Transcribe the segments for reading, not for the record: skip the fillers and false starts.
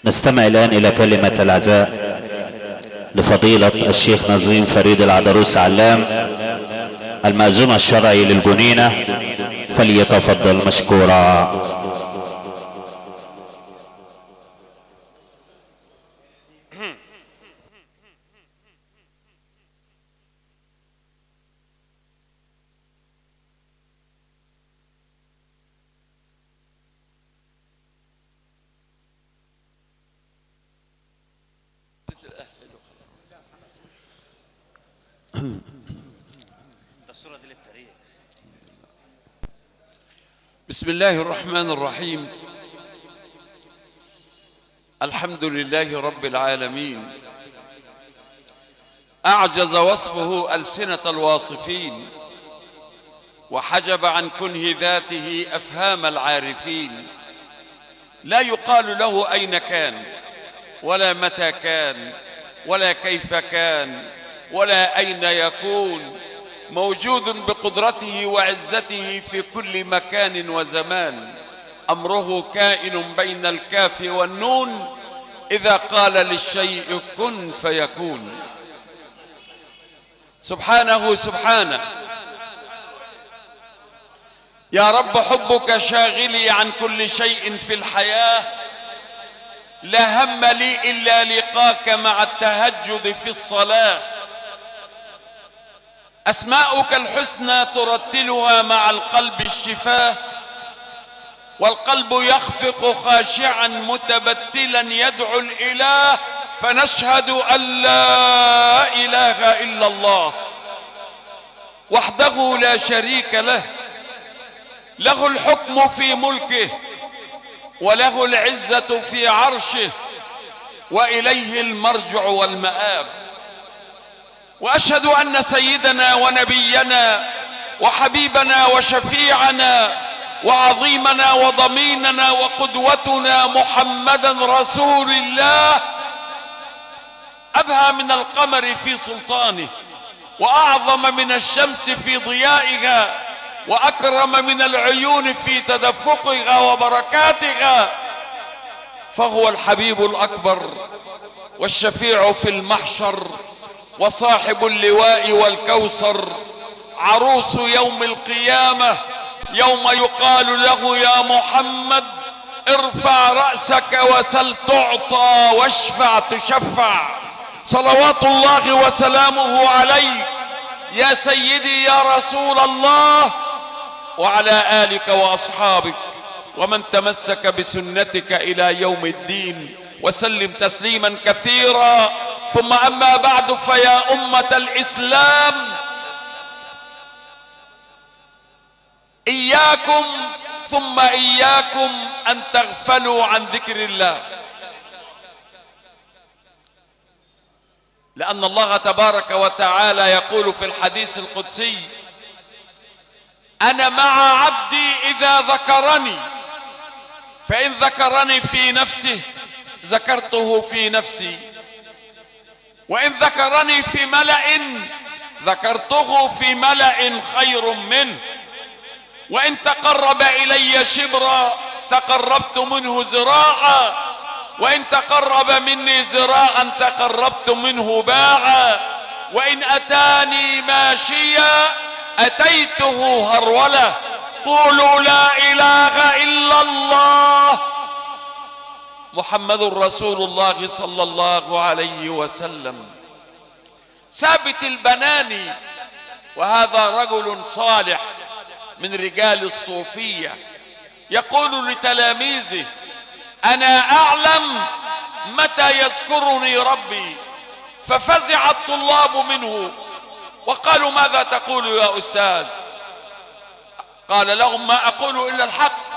نستمع الآن إلى كلمة العزاء لفضيلة الشيخ نظيم فريد العدروس علام المأذون الشرعي للجنينة، فليتفضل مشكورا. بسم الله الرحمن الرحيم. الحمد لله رب العالمين، أعجز وصفه ألسنة الواصفين، وحجب عن كنه ذاته أفهام العارفين. لا يقال له أين كان، ولا متى كان، ولا كيف كان، ولا أين يكون، موجود بقدرته وعزته في كل مكان وزمان. أمره كائن بين الكاف والنون، إذا قال للشيء كن فيكون. سبحانه سبحانه. يا رب حبك شاغلي عن كل شيء في الحياة، لا هم لي إلا لقاك مع التهجد في الصلاة. أسماؤك الحسنى ترتلها مع القلب الشفاه، والقلب يخفق خاشعا متبتلا يدعو الإله، فنشهد أن لا إله إلا الله وحده لا شريك له، له الحكم في ملكه، وله العزة في عرشه، وإليه المرجع والمآب. وأشهد أن سيدنا ونبينا وحبيبنا وشفيعنا وعظيمنا وضميننا وقدوتنا محمدا رسول الله أبهى من القمر في سلطانه، وأعظم من الشمس في ضيائها، وأكرم من العيون في تدفقها وبركاتها، فهو الحبيب الأكبر والشفيع في المحشر، وصاحب اللواء والكوثر، عروس يوم القيامة، يوم يقال له يا محمد ارفع رأسك وسل تعطى واشفع تشفع. صلوات الله وسلامه عليك يا سيدي يا رسول الله، وعلى آلك وأصحابك ومن تمسك بسنتك إلى يوم الدين، وسلم تسليما كثيرا. ثم أما بعد، فيا أمة الإسلام، إياكم ثم إياكم أن تغفلوا عن ذكر الله، لأن الله تبارك وتعالى يقول في الحديث القدسي: أنا مع عبدي إذا ذكرني، فإن ذكرني في نفسه ذكرته في نفسي، وإن ذكرني في ملأ ذكرته في ملأ خير منه، وإن تقرب إلي شبرا تقربت منه ذراعا، وإن تقرب مني ذراعا تقربت منه باعا، وإن أتاني ماشيا أتيته هرولة. قولوا لا إله إلا الله محمد رسول الله صلى الله عليه وسلم. ثابت البناني، وهذا رجل صالح من رجال الصوفية، يقول لتلاميذه: أنا أعلم متى يذكرني ربي. ففزع الطلاب منه وقالوا: ماذا تقول يا أستاذ؟ قال لهم: ما أقول إلا الحق.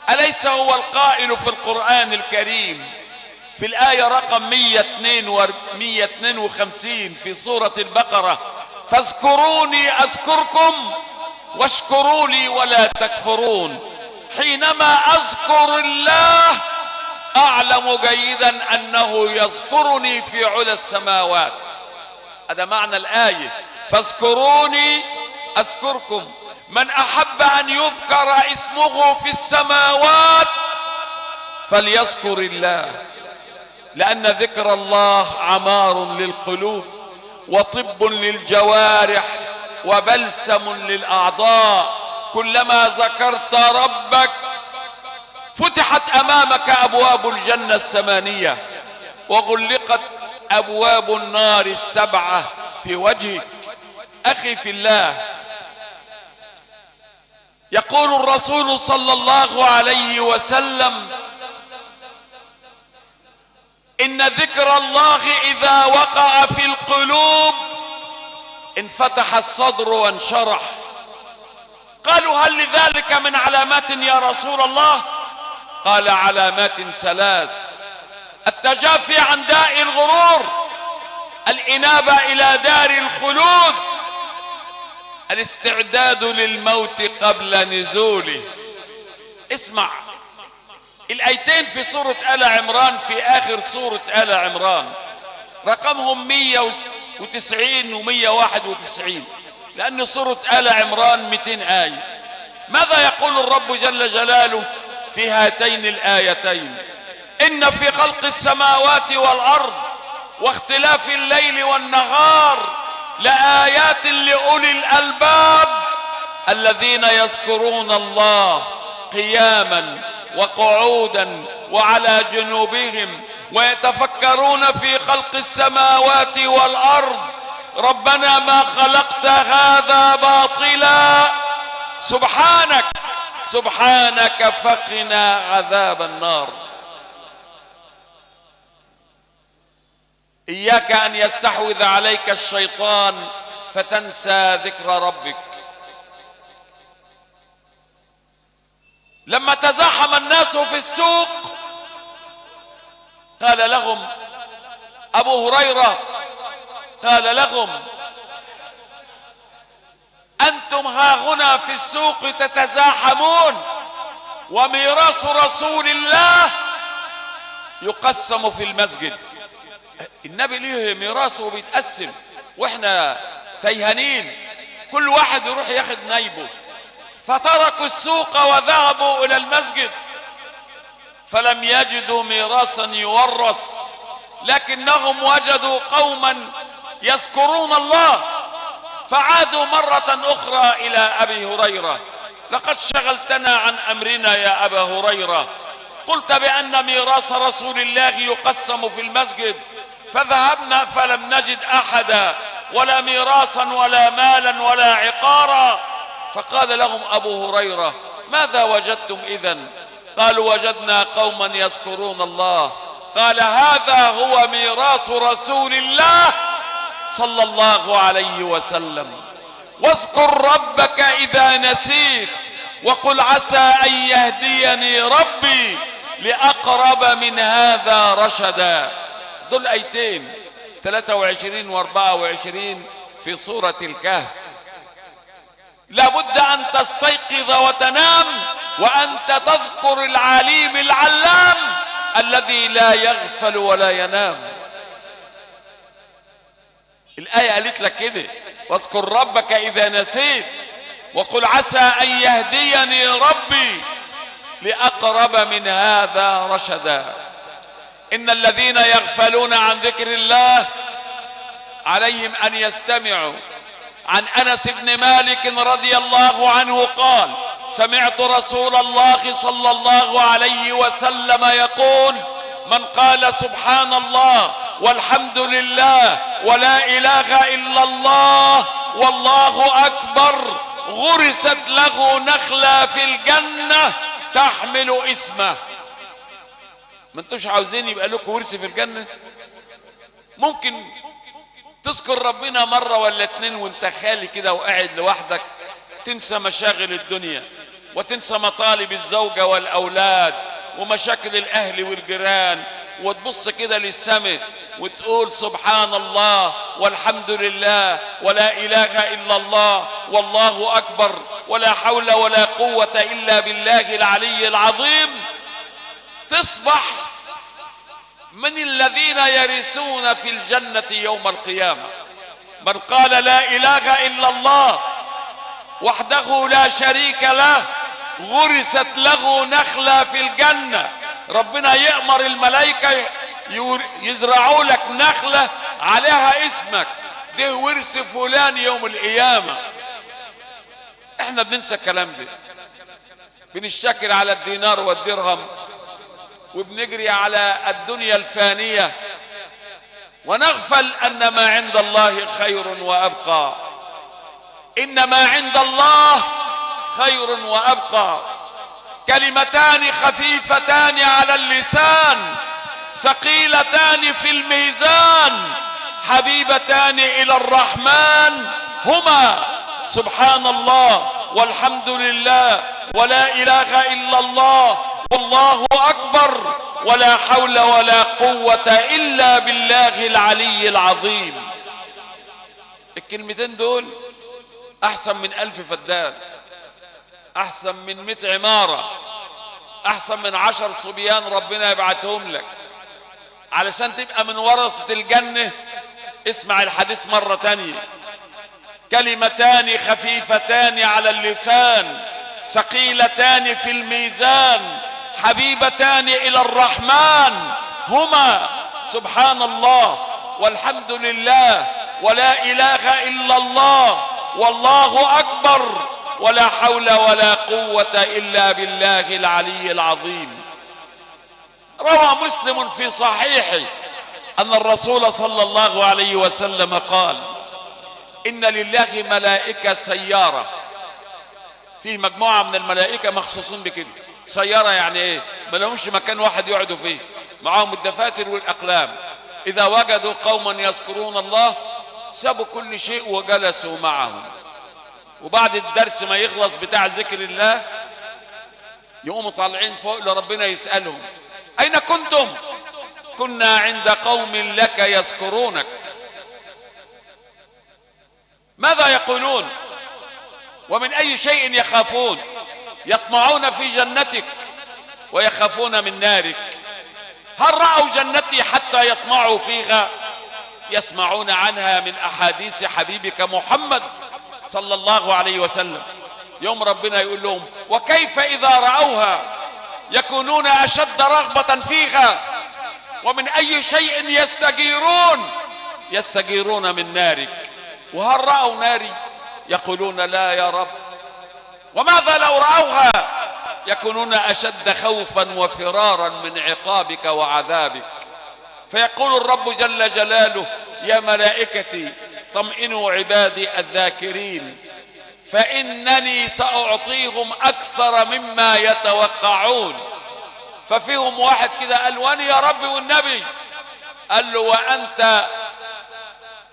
أليس هو القائل في القرآن الكريم في الآية رقم 152 في سورة البقرة: فاذكروني أذكركم واشكروا لي ولا تكفرون. حينما أذكر الله أعلم جيدا أنه يذكرني في علا السماوات. هذا معنى الآية: فاذكروني أذكركم. من أحب أن يذكر اسمه في السماوات فليذكر الله، لأن ذكر الله عمار للقلوب وطب للجوارح وبلسم للأعضاء. كلما ذكرت ربك فتحت أمامك أبواب الجنة الثمانية وغلقت أبواب النار السبعة في وجهك. أخي في الله، يقول الرسول صلى الله عليه وسلم: إن ذكر الله إذا وقع في القلوب انفتح الصدر وانشرح. قالوا: هل لذلك من علامات يا رسول الله؟ قال: علامات ثلاث: التجافي عن داء الغرور، الإنابة إلى دار الخلود، الاستعداد للموت قبل نزوله. اسمع الآيتين في سورة آل عمران، في آخر سورة آل عمران، رقمهم 190 و 191، لأن سورة آل عمران 200 آية. ماذا يقول الرب جل جلاله في هاتين الآيتين؟ إن في خلق السماوات والأرض واختلاف الليل والنهار لآيات لأولي الألباب الذين يذكرون الله قياما وقعودا وعلى جنوبهم ويتفكرون في خلق السماوات والأرض ربنا ما خلقت هذا باطلا سبحانك سبحانك فقنا عذاب النار. إياك أن يستحوذ عليك الشيطان فتنسى ذكر ربك. لما تزاحم الناس في السوق قال لهم أبو هريرة، قال لهم: أنتم هاهنا في السوق تتزاحمون وميراث رسول الله يقسم في المسجد. النبي ليه ميراثه بيتقسم واحنا تيهانين، كل واحد يروح ياخد نايبه. فتركوا السوق وذهبوا إلى المسجد فلم يجدوا ميراثا يورث، لكنهم وجدوا قوما يذكرون الله فعادوا مرة أخرى إلى أبي هريرة: لقد شغلتنا عن أمرنا يا أبا هريرة، قلت بأن ميراث رسول الله يقسم في المسجد، فذهبنا فلم نجد أحدا ولا ميراثا ولا مالا ولا عقارا. فقال لهم أبو هريرة: ماذا وجدتم إذن؟ قالوا: وجدنا قوما يذكرون الله. قال: هذا هو ميراث رسول الله صلى الله عليه وسلم. واذكر ربك إذا نسيت وقل عسى أن يهديني ربي لأقرب من هذا رشدا. دول آيتين 23 و 24 في سورة الكهف. لابد أن تستيقظ وتنام وأنت تذكر العليم العلام الذي لا يغفل ولا ينام. الآية قالت لك كده: واذكر ربك إذا نسيت وقل عسى أن يهديني ربي لأقرب من هذا رشدا. إن الذين يغفلون عن ذكر الله عليهم أن يستمعوا. عن أنس بن مالك رضي الله عنه قال: سمعت رسول الله صلى الله عليه وسلم يقول: من قال سبحان الله والحمد لله ولا إله إلا الله والله أكبر غرست له نخلة في الجنة تحمل اسمه. ما انتوش عاوزين يبقى لكم ورث في الجنة؟ ممكن تذكر ربنا مرة ولا اتنين وانت خالي كده وقاعد لوحدك، تنسى مشاغل الدنيا وتنسى مطالب الزوجة والأولاد ومشاكل الأهل والجيران، وتبص كده للسماء وتقول سبحان الله والحمد لله ولا إله إلا الله والله أكبر ولا حول ولا قوة إلا بالله العلي العظيم. تصبح من الذين يرثون في الجنة يوم القيامة. من قال لا إله إلا الله وحده لا شريك له غرست له نخلة في الجنة. ربنا يأمر الملائكة يزرعوا لك نخلة عليها اسمك، ده ورث فلان يوم القيامة. احنا بننسى الكلام ده، بنشتكل على الدينار والدرهم، وبنجري على الدنيا الفانية، ونغفل أن ما عند الله خير وأبقى. إن ما عند الله خير وأبقى. كلمتان خفيفتان على اللسان ثقيلتان في الميزان حبيبتان إلى الرحمن هما سبحان الله والحمد لله ولا إله إلا الله والله أكبر ولا حول ولا قوة إلا بالله العلي العظيم. الكلمتين دول أحسن من 1000 فدان، أحسن من 100 عمارة، أحسن من 10 صبيان ربنا يبعتهم لك علشان تبقى من ورثة الجنة. اسمع الحديث مرة تانية. كلمتان خفيفتان على اللسان ثقيلتان في الميزان حبيبتان إلى الرحمن هما سبحان الله والحمد لله ولا إله إلا الله والله أكبر ولا حول ولا قوة إلا بالله العلي العظيم. روى مسلم في صحيحه أن الرسول صلى الله عليه وسلم قال: إن لله ملائكة سيارة، فيه مجموعة من الملائكة مخصوصين بكده. سيارة يعني ايه؟ ما لهمش مكان واحد يقعدوا فيه، معاهم الدفاتر والأقلام. إذا وجدوا قوما يذكرون الله سابوا كل شيء وجلسوا معهم، وبعد الدرس ما يخلص بتاع ذكر الله يقوموا طالعين فوق لربنا يسألهم: أين كنتم؟ كنا عند قوم لك يذكرونك. ماذا يقولون؟ ومن أي شيء يخافون؟ يطمعون في جنتك ويخافون من نارك. هل رأوا جنتي حتى يطمعوا فيها؟ يسمعون عنها من أحاديث حبيبك محمد صلى الله عليه وسلم. يوم ربنا يقول لهم: وكيف إذا رأوها يكونون أشد رغبة فيها؟ ومن أي شيء يستجيرون؟ يستجيرون من نارك. وهل رأوا ناري؟ يقولون: لا يا رب. وماذا لو رأوها؟ يكونون أشد خوفا وفرارا من عقابك وعذابك. فيقول الرب جل جلاله: يا ملائكتي طمئنوا عبادي الذاكرين فإنني سأعطيهم أكثر مما يتوقعون. ففيهم واحد كده قال: وأنا يا رب والنبي. قال له: وأنت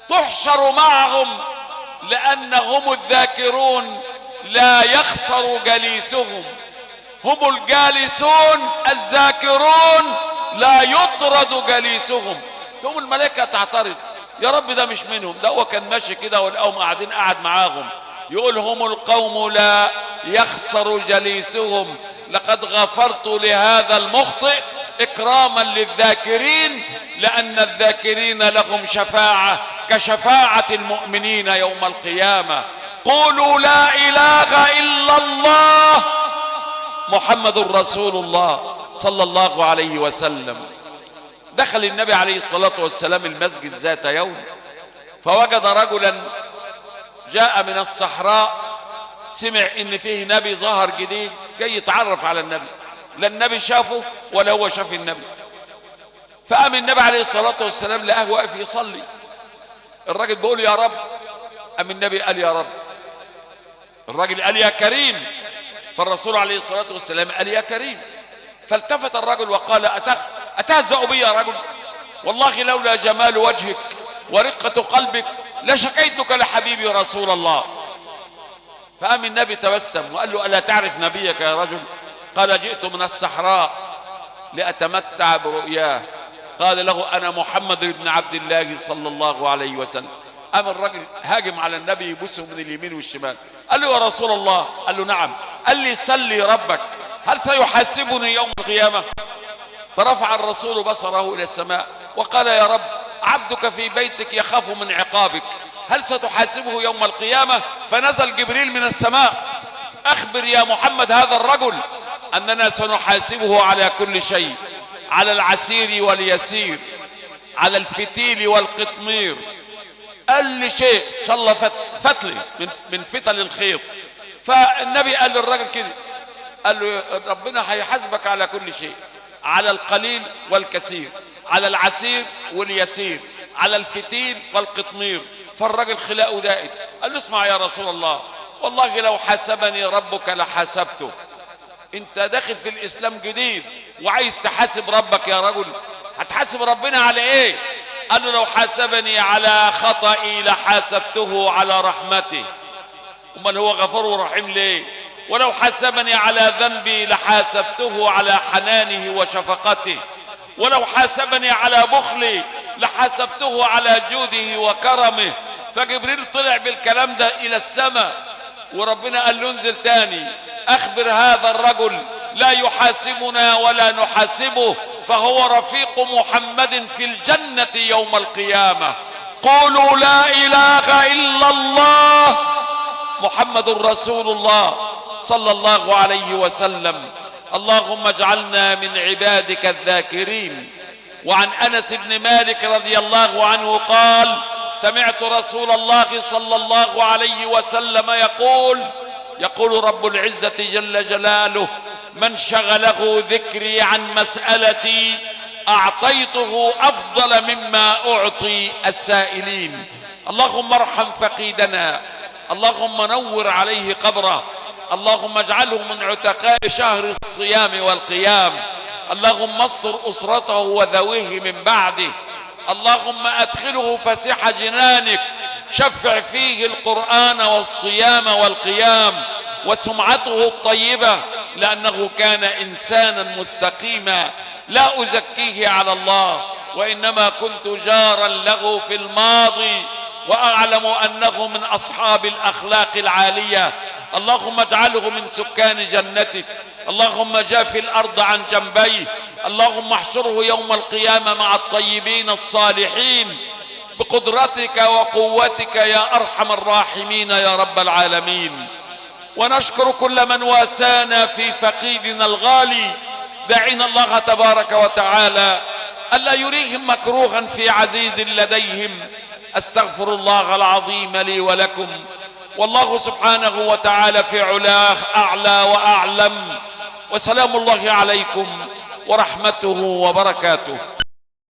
تحشر معهم لأنهم الذاكرون لا يخسر جليسهم، هم الجالسون الذاكرون لا يطرد جليسهم. تقوم الملائكة تعترض: يا رب ده مش منهم، ده هو كان ماشي كده والقوم قاعدين قاعد معاهم. يقول: هم القوم لا يخسر جليسهم، لقد غفرت لهذا المخطئ إكراما للذاكرين، لأن الذاكرين لهم شفاعة كشفاعة المؤمنين يوم القيامة. قولوا لا إله إلا الله محمد رسول الله صلى الله عليه وسلم. دخل النبي عليه الصلاة والسلام المسجد ذات يوم، فوجد رجلا جاء من الصحراء، سمع ان فيه نبي ظهر جديد جاي يتعرف على النبي، لا النبي شافه ولا هو شاف النبي. فقام النبي عليه الصلاة والسلام لقاه واقف يصلي. الراجل بيقول: يا رب. قام النبي قال: يا رب. الراجل قال: يا كريم. فالرسول عليه الصلاة والسلام قال: يا كريم. فالتفت الرجل وقال: أتهزأ بي يا رجل؟ والله لولا جمال وجهك ورقة قلبك لشكيتك لحبيبي رسول الله. فقام النبي تبسم وقال له: ألا تعرف نبيك يا رجل؟ قال: جئت من الصحراء لأتمتع برؤياه. قال له: أنا محمد بن عبد الله صلى الله عليه وسلم. قام الرجل هاجم على النبي يبوسه من اليمين والشمال. قال له: يا رسول الله. قال له: نعم. قال لي: سلي ربك هل سيحاسبني يوم القيامة؟ فرفع الرسول بصره إلى السماء وقال: يا رب، عبدك في بيتك يخاف من عقابك، هل ستحاسبه يوم القيامة؟ فنزل جبريل من السماء: أخبر يا محمد هذا الرجل أننا سنحاسبه على كل شيء. على العسير واليسير، على الفتيل والقطمير. قال لي شيء ان شاء الله فتلي من فتل الخيط. فالنبي قال للراجل كده، قال له ربنا هيحاسبك على كل شيء، على القليل والكثير، على العسير واليسير، على الفتيل والقطمير. فالراجل خلاقه دائت، قال له اسمع يا رسول الله، والله لو حاسبني ربك لحاسبته. انت داخل في الاسلام جديد وعايز تحاسب ربك يا رجل، هتحاسب ربنا على ايه؟ قال له لو حاسبني على خطئي لحاسبته على رحمته. امال هو غفور رحيم ليه؟ ولو حاسبني على ذنبي لحاسبته على حنانه وشفقته. ولو حاسبني على بخلي لحاسبته على جوده وكرمه. فجبريل طلع بالكلام ده الى السماء، وربنا قال له انزل تاني اخبر هذا الرجل لا يحاسبنا ولا نحاسبه، فهو رفيق محمد في الجنة يوم القيامة. قولوا لا اله الا الله محمد رسول الله صلى الله عليه وسلم. اللهم اجعلنا من عبادك الذاكرين. وعن انس بن مالك رضي الله عنه قال سمعت رسول الله صلى الله عليه وسلم يقول رب العزة جل جلاله من شغله ذكري عن مسألتي أعطيته أفضل مما أعطي السائلين. اللهم ارحم فقيدنا، اللهم نور عليه قبره، اللهم اجعله من عتقاء شهر الصيام والقيام، اللهم استر أسرته وذويه من بعده، اللهم أدخله فسيح جنانك، شفع فيه القرآن والصيام والقيام وسمعته الطيبة، لأنه كان إنسانا مستقيما لا أزكيه على الله، وإنما كنت جارا له في الماضي وأعلم أنه من أصحاب الأخلاق العالية. اللهم اجعله من سكان جنتك، اللهم جاف الأرض عن جنبيه، اللهم احشره يوم القيامة مع الطيبين الصالحين بقدرتك وقوتك يا أرحم الراحمين يا رب العالمين. ونشكر كل من واسانا في فقيدنا الغالي، داعين الله تبارك وتعالى ألا يريهم مكروها في عزيز لديهم. أستغفر الله العظيم لي ولكم، والله سبحانه وتعالى في علاه أعلى وأعلم. وسلام الله عليكم ورحمته وبركاته.